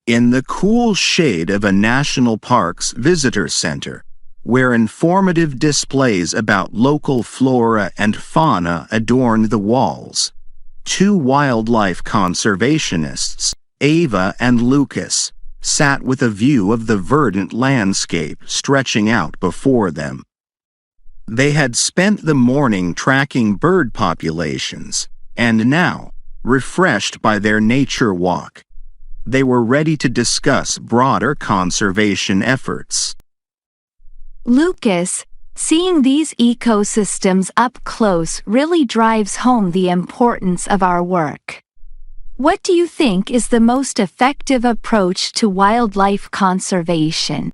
In the cool shade of a national park's visitor center, where informative displays about local flora and fauna adorn the walls, two wildlife conservationists, Ava and Lucas, sat with a view of the verdant landscape stretching out before them. They had spent the morning tracking bird populations, and now, refreshed by their nature walk, they were ready to discuss broader conservation efforts. Lucas, seeing these ecosystems up close really drives home the importance of our work. What do you think is the most effective approach to wildlife conservation?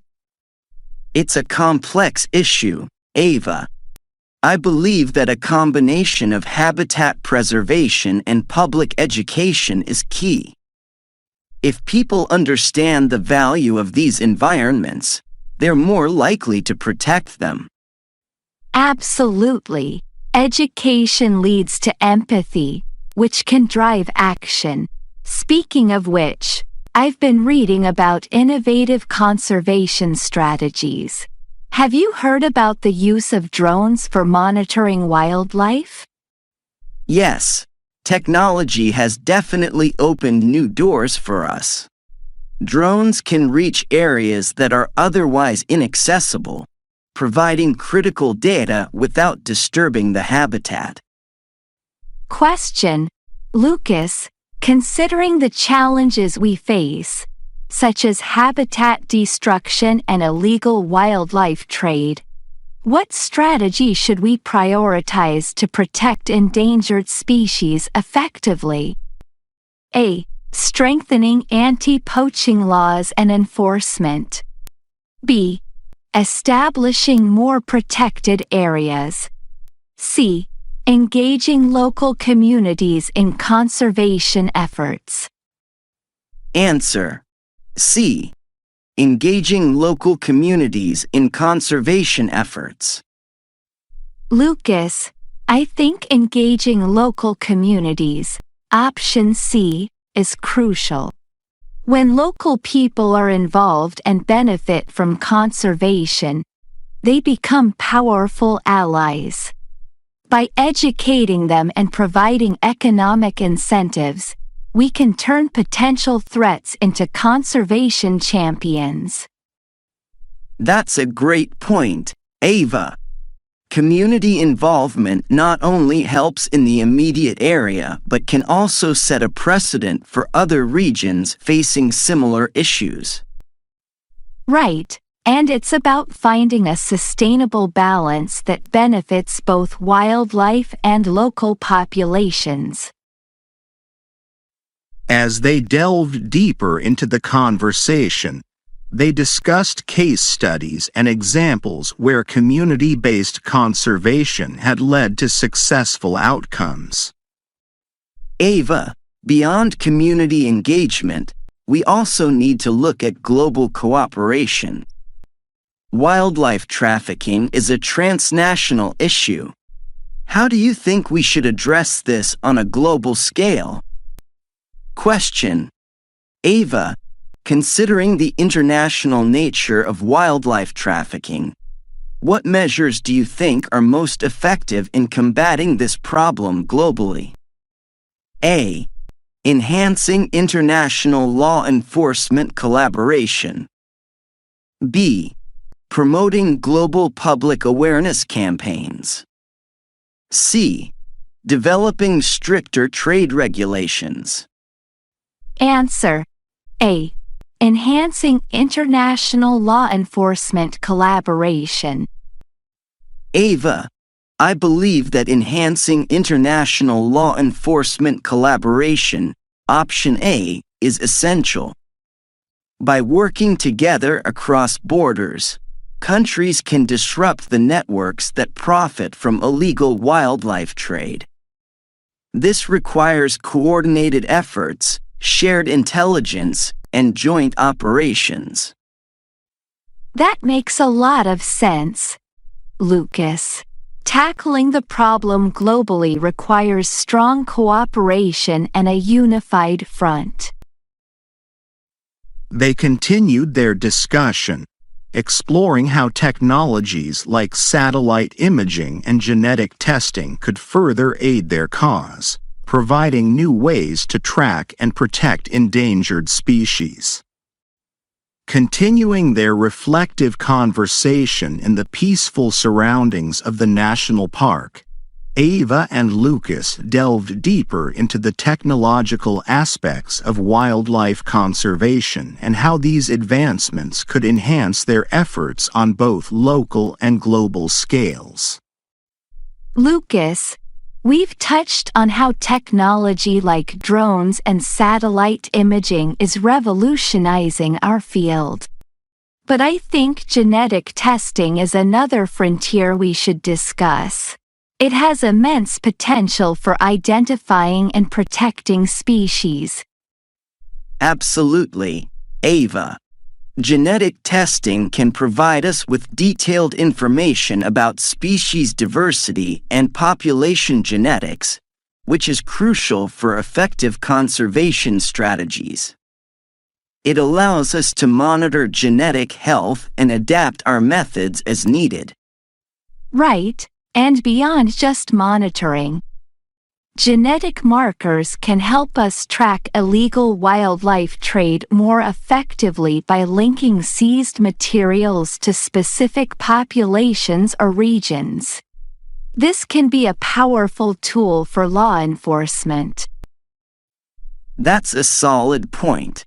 It's a complex issue, Ava. I believe that a combination of habitat preservation and public education is key. If people understand the value of these environments, they're more likely to protect them. Absolutely. Education leads to empathy, which can drive action. Speaking of which, I've been reading about innovative conservation strategies. Have you heard about the use of drones for monitoring wildlife? Yes, technology has definitely opened new doors for us. Drones can reach areas that are otherwise inaccessible, providing critical data without disturbing the habitat. Question: Lucas, considering the challenges we face, such as habitat destruction and illegal wildlife trade, what strategy should we prioritize to protect endangered species effectively? A. Strengthening anti-poaching laws and enforcement. B. Establishing more protected areas. C. Engaging local communities in conservation efforts. Answer: C. Engaging local communities in conservation efforts. Lucas, I think engaging local communities, option C, is crucial. When local people are involved and benefit from conservation, they become powerful allies. By educating them and providing economic incentives, we can turn potential threats into conservation champions. That's a great point, Ava. Community involvement not only helps in the immediate area but can also set a precedent for other regions facing similar issues. Right, and it's about finding a sustainable balance that benefits both wildlife and local populations. As they delved deeper into the conversation, they discussed case studies and examples where community-based conservation had led to successful outcomes. Ava, beyond community engagement, we also need to look at global cooperation. Wildlife trafficking is a transnational issue. How do you think we should address this on a global scale? Question: Ava, considering the international nature of wildlife trafficking, what measures do you think are most effective in combating this problem globally? A. Enhancing international law enforcement collaboration. B. Promoting global public awareness campaigns. C. Developing stricter trade regulations. Answer: A. Enhancing international law enforcement collaboration. Ava, I believe that enhancing international law enforcement collaboration, option A, is essential. By working together across borders, countries can disrupt the networks that profit from illegal wildlife trade. This requires coordinated efforts, shared intelligence, and joint operations. That makes a lot of sense, Lucas. Tackling the problem globally requires strong cooperation and a unified front. They continued their discussion, exploring how technologies like satellite imaging and genetic testing could further aid their cause, providing new ways to track and protect endangered species. Continuing their reflective conversation in the peaceful surroundings of the national park, Ava and Lucas delved deeper into the technological aspects of wildlife conservation and how these advancements could enhance their efforts on both local and global scales. Lucas, we've touched on how technology like drones and satellite imaging is revolutionizing our field. But I think genetic testing is another frontier we should discuss. It has immense potential for identifying and protecting species. Absolutely, Ava. Genetic testing can provide us with detailed information about species diversity and population genetics, which is crucial for effective conservation strategies. It allows us to monitor genetic health and adapt our methods as needed. Right. And beyond just monitoring. Genetic markers can help us track illegal wildlife trade more effectively by linking seized materials to specific populations or regions. This can be a powerful tool for law enforcement. That's a solid point.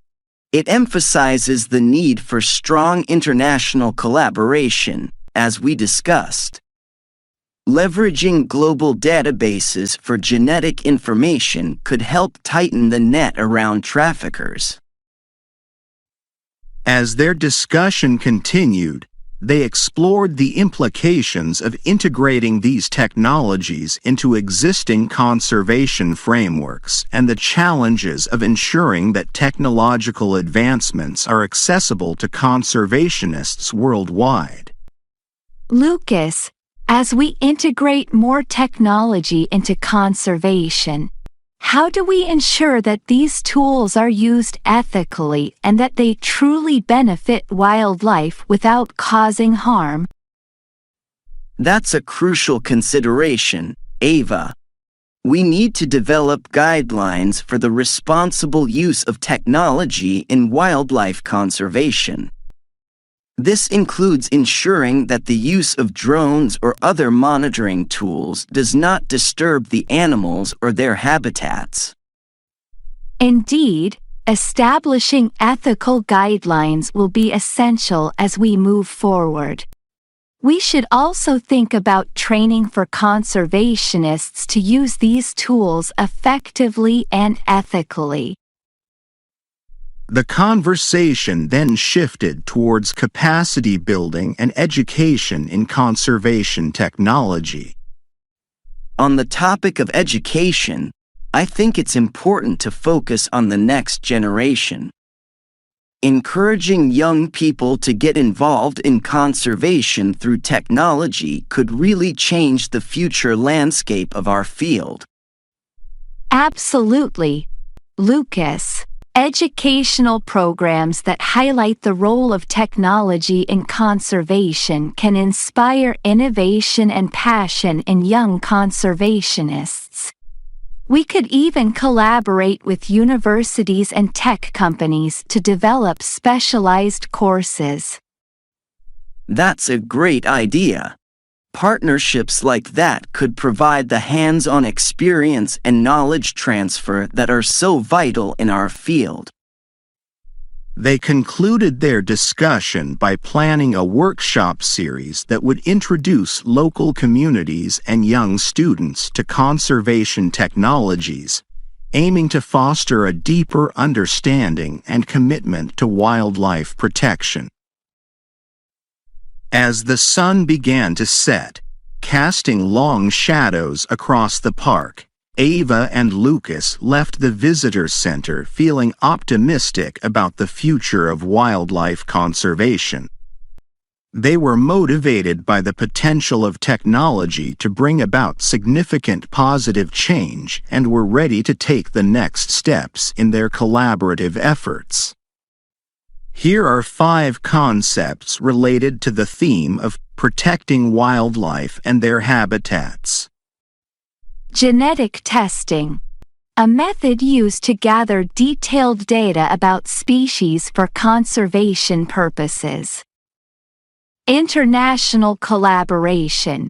It emphasizes the need for strong international collaboration, as we discussed. Leveraging global databases for genetic information could help tighten the net around traffickers. As their discussion continued, they explored the implications of integrating these technologies into existing conservation frameworks and the challenges of ensuring that technological advancements are accessible to conservationists worldwide. Lucas, as we integrate more technology into conservation, how do we ensure that these tools are used ethically and that they truly benefit wildlife without causing harm? That's a crucial consideration, Ava. We need to develop guidelines for the responsible use of technology in wildlife conservation. This includes ensuring that the use of drones or other monitoring tools does not disturb the animals or their habitats. Indeed, establishing ethical guidelines will be essential as we move forward. We should also think about training for conservationists to use these tools effectively and ethically. The conversation then shifted towards capacity building and education in conservation technology. On the topic of education, I think it's important to focus on the next generation. Encouraging young people to get involved in conservation through technology could really change the future landscape of our field. Absolutely, Lucas. Educational programs that highlight the role of technology in conservation can inspire innovation and passion in young conservationists. We could even collaborate with universities and tech companies to develop specialized courses. That's a great idea. Partnerships like that could provide the hands-on experience and knowledge transfer that are so vital in our field. They concluded their discussion by planning a workshop series that would introduce local communities and young students to conservation technologies, aiming to foster a deeper understanding and commitment to wildlife protection. As the sun began to set, casting long shadows across the park, Ava and Lucas left the visitor center feeling optimistic about the future of wildlife conservation. They were motivated by the potential of technology to bring about significant positive change and were ready to take the next steps in their collaborative efforts. Here are 5 concepts related to the theme of protecting wildlife and their habitats. Genetic testing, a method used to gather detailed data about species for conservation purposes. International collaboration,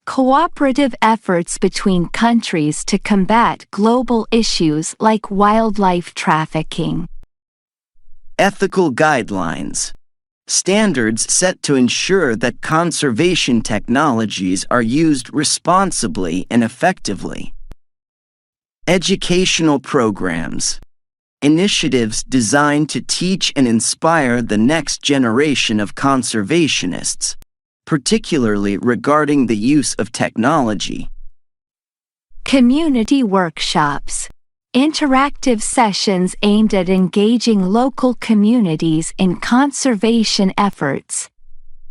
cooperative efforts between countries to combat global issues like wildlife trafficking. Ethical guidelines, standards set to ensure that conservation technologies are used responsibly and effectively. Educational programs, initiatives designed to teach and inspire the next generation of conservationists, particularly regarding the use of technology. Community workshops, interactive sessions aimed at engaging local communities in conservation efforts,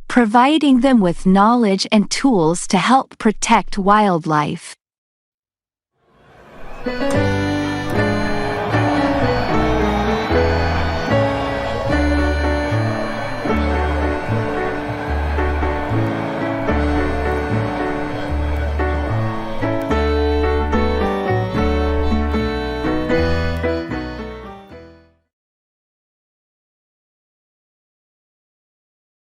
providing them with knowledge and tools to help protect wildlife.